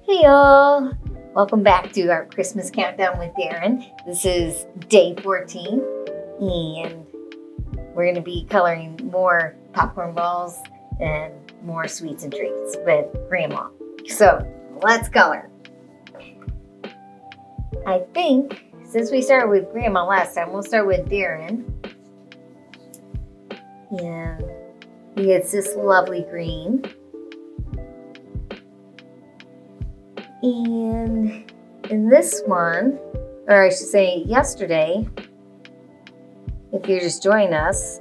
Hey y'all! Welcome back to our Christmas countdown with Darren. This is day 14 and we're going to be coloring more popcorn balls and more sweets and treats with Grandma. So let's color. I think since we started with Grandma last time, we'll start with Darren. And he gets this lovely green. And in this one, or I should say yesterday, if you're just joining us,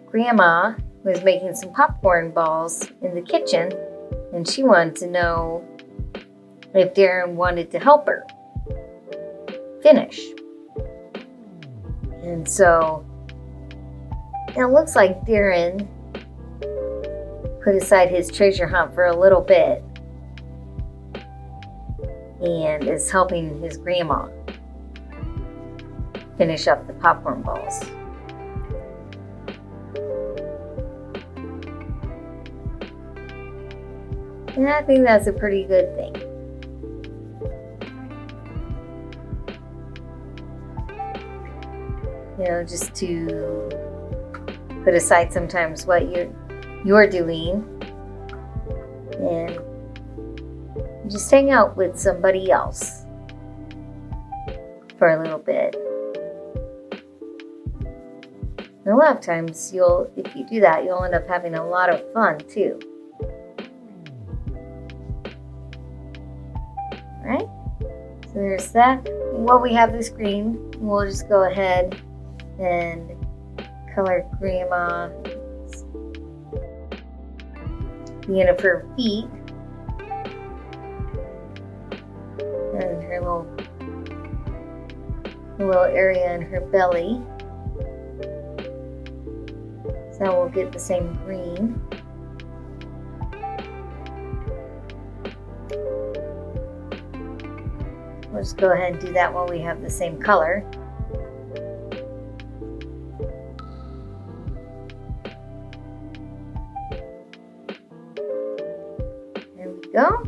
Grandma was making some popcorn balls in the kitchen, and she wanted to know if Darren wanted to help her finish. And so it looks like Darren put aside his treasure hunt for a little bit and is helping his grandma finish up the popcorn balls. And I think that's a pretty good thing. You know, just to put aside sometimes what you're doing and just hang out with somebody else for a little bit. And a lot of times if you do that, you'll end up having a lot of fun too. Right? So there's that. While we have this green, we'll just go ahead and color Grandma the end of her feet and her little area in her belly. So we'll get the same green. We'll just go ahead and do that while we have the same color. Go.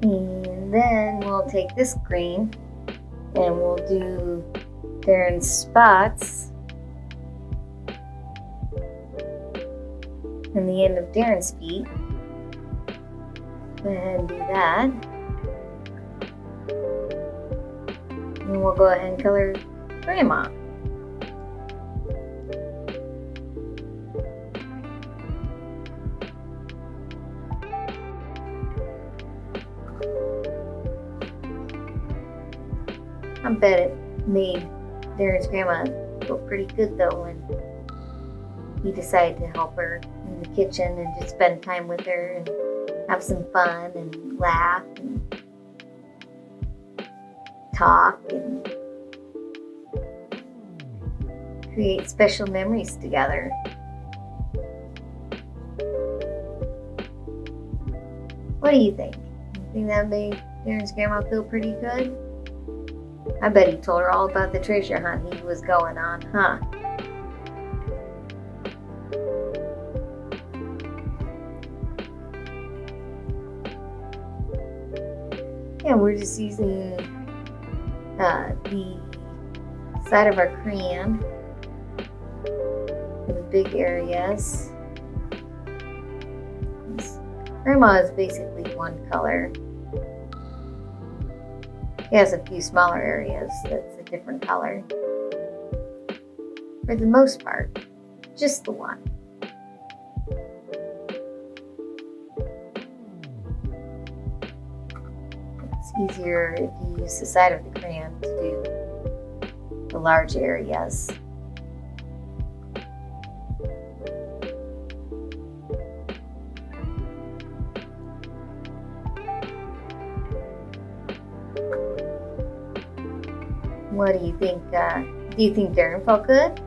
And then we'll take this green and we'll do Darren's spots and the end of Darren's feet. Go ahead and do that. And we'll go ahead and color Grandma. I bet it made Darren's grandma feel pretty good though when he decided to help her in the kitchen and just spend time with her and have some fun and laugh and talk and create special memories together. What do you think? You think that made Darren's grandma feel pretty good? I bet he told her all about the treasure hunt he was going on, huh? Yeah, we're just using the side of our crayon for the big areas. Grandma is basically one color. He has a few smaller areas that's a different color. For the most part, just the one. It's easier if you use the side of the crayon to do the large areas. What do you think? Do you think Darren felt good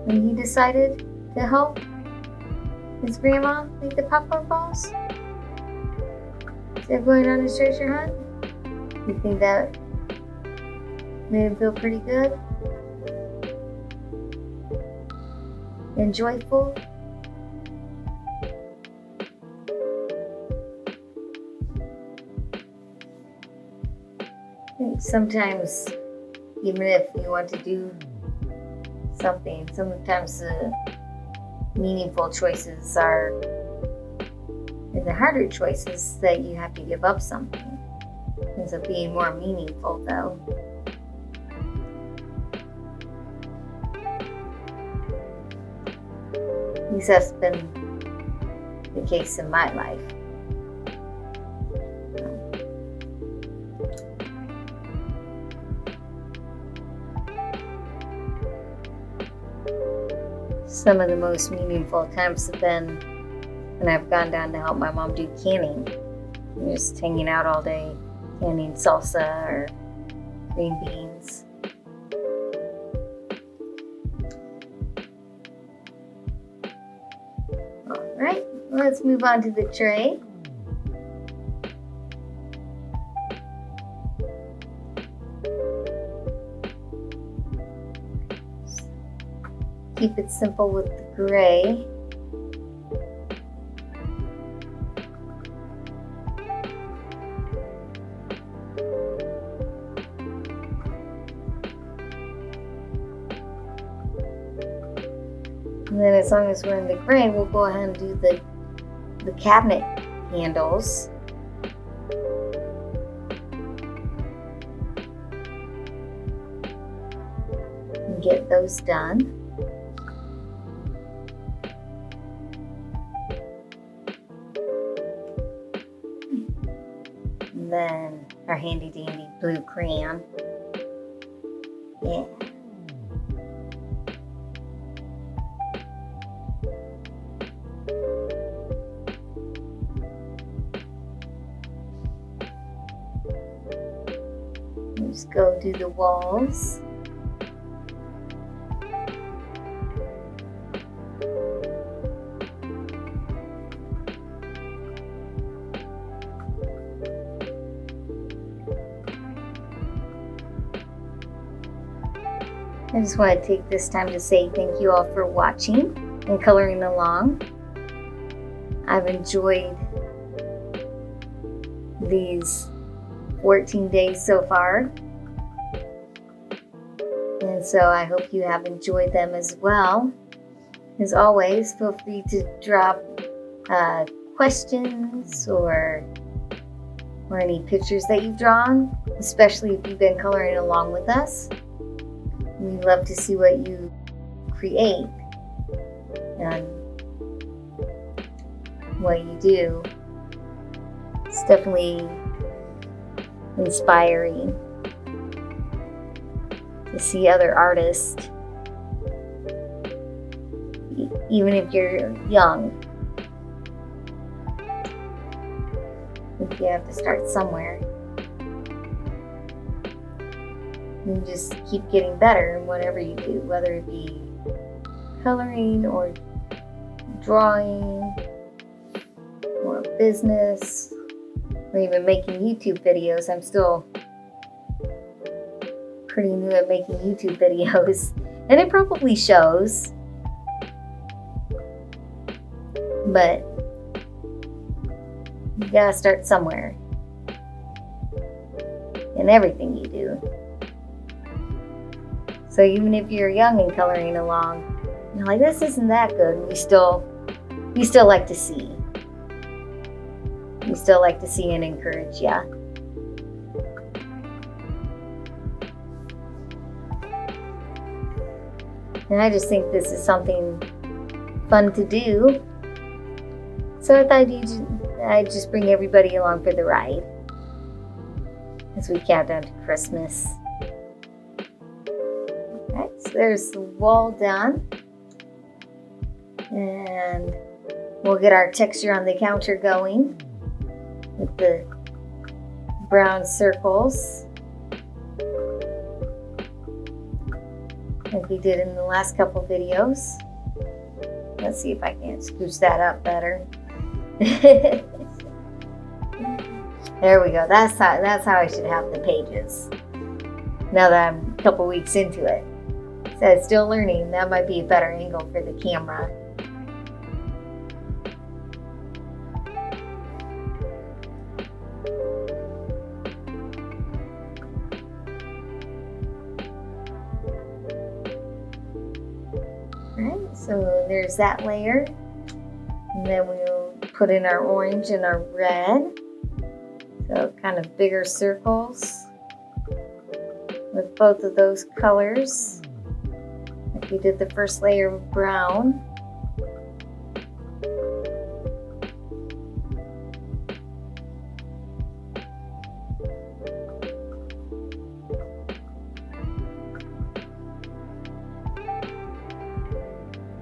when he decided to help his grandma make the popcorn balls? Instead of going on his treasure hunt? You think that Made him feel pretty good and joyful. Sometimes, even if you want to do something, sometimes the meaningful choices are, and the harder choices that you have to give up something. Ends up being more meaningful though. At least that's been the case in my life. Some of the most meaningful times have been when I've gone down to help my mom do canning. I'm just hanging out all day, canning salsa or green beans. All right, let's move on to the tray. Keep it simple with the gray. And then as long as we're in the gray, we'll go ahead and do the cabinet handles. And get those done. And then our handy dandy blue crayon. Yeah. Just go do the walls. I just want to take this time to say thank you all for watching and coloring along. I've enjoyed these 14 days so far. And so I hope you have enjoyed them as well. As always, feel free to drop questions or any pictures that you've drawn, especially if you've been coloring along with us. We love to see what you create and what you do. It's definitely inspiring to see other artists, even if you're young. I think you have to start somewhere. You just keep getting better in whatever you do, whether it be coloring or drawing or business or even making YouTube videos. I'm still pretty new at making YouTube videos, and it probably shows, but you gotta start somewhere in everything you do. So even if you're young and coloring along, you're like, this isn't that good, we still like to see. We still like to see and encourage you. And I just think this is something fun to do. So I thought I'd just bring everybody along for the ride as we count down to Christmas. Okay, so there's the wall done. And we'll get our texture on the counter going with the brown circles, like we did in the last couple videos. Let's see if I can scooch that up better. There we go. That's how I should have the pages. now that I'm a couple weeks into it. So still learning. That might be a better angle for the camera. Alright, so there's that layer. And then we'll put in our orange and our red. So kind of bigger circles with both of those colors. Like we did the first layer of brown.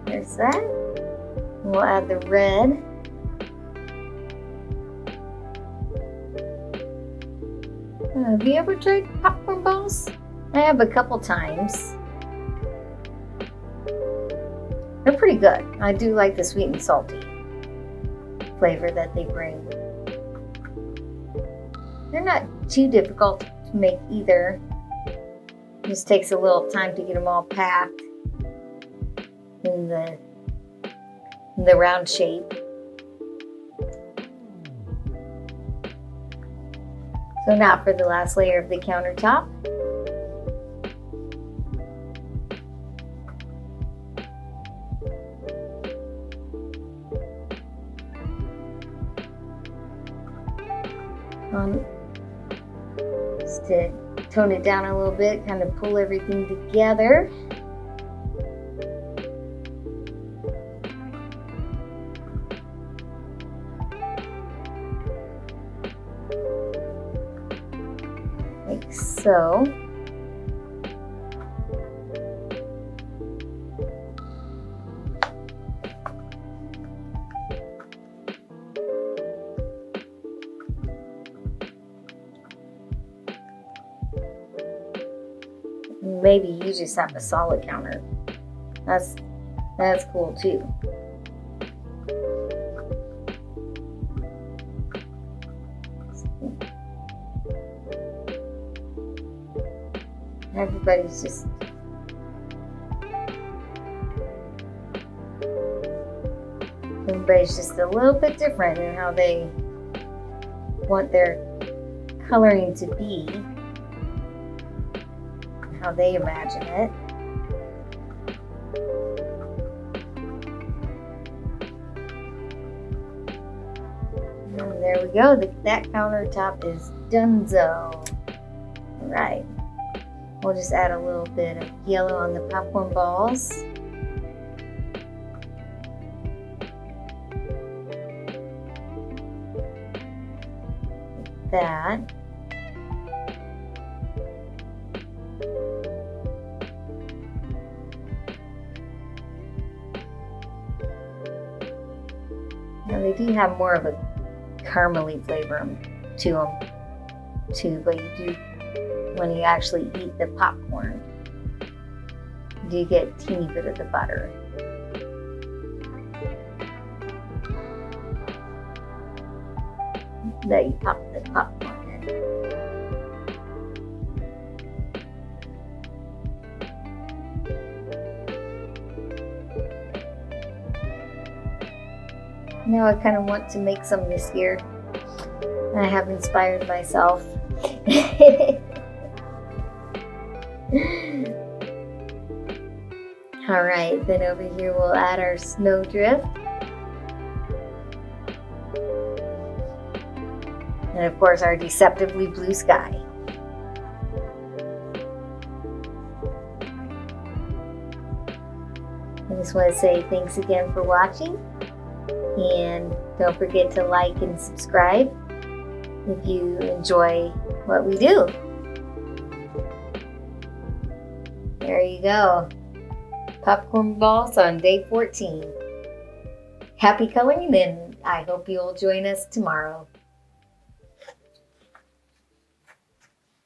There's that. We'll add the red. Have you ever tried popcorn balls? I have a couple times. They're pretty good. I do like the sweet and salty flavor that they bring. They're not too difficult to make either. It just takes a little time to get them all packed in the round shape. So now for the last layer of the countertop. Just to tone it down a little bit, kind of pull everything together. Like so. Maybe you just have a solid counter. That's cool too. Everybody's just a little bit different in how they want their coloring to be, how they imagine it. And there we go. That countertop is donezo. All right. We'll just add a little bit of yellow on the popcorn balls. Like that. Now they do have more of a caramely flavor to them too, but you do, when you actually eat the popcorn, you do get a teeny bit of the butter. That you pop the popcorn in. Now I kind of want to make some this year. I have inspired myself. All right, then over here we'll add our snowdrift. And of course our deceptively blue sky. I just want to say thanks again for watching. And don't forget to like and subscribe if you enjoy what we do. There you go. Popcorn balls on day 14. Happy coloring, and I hope you'll join us tomorrow.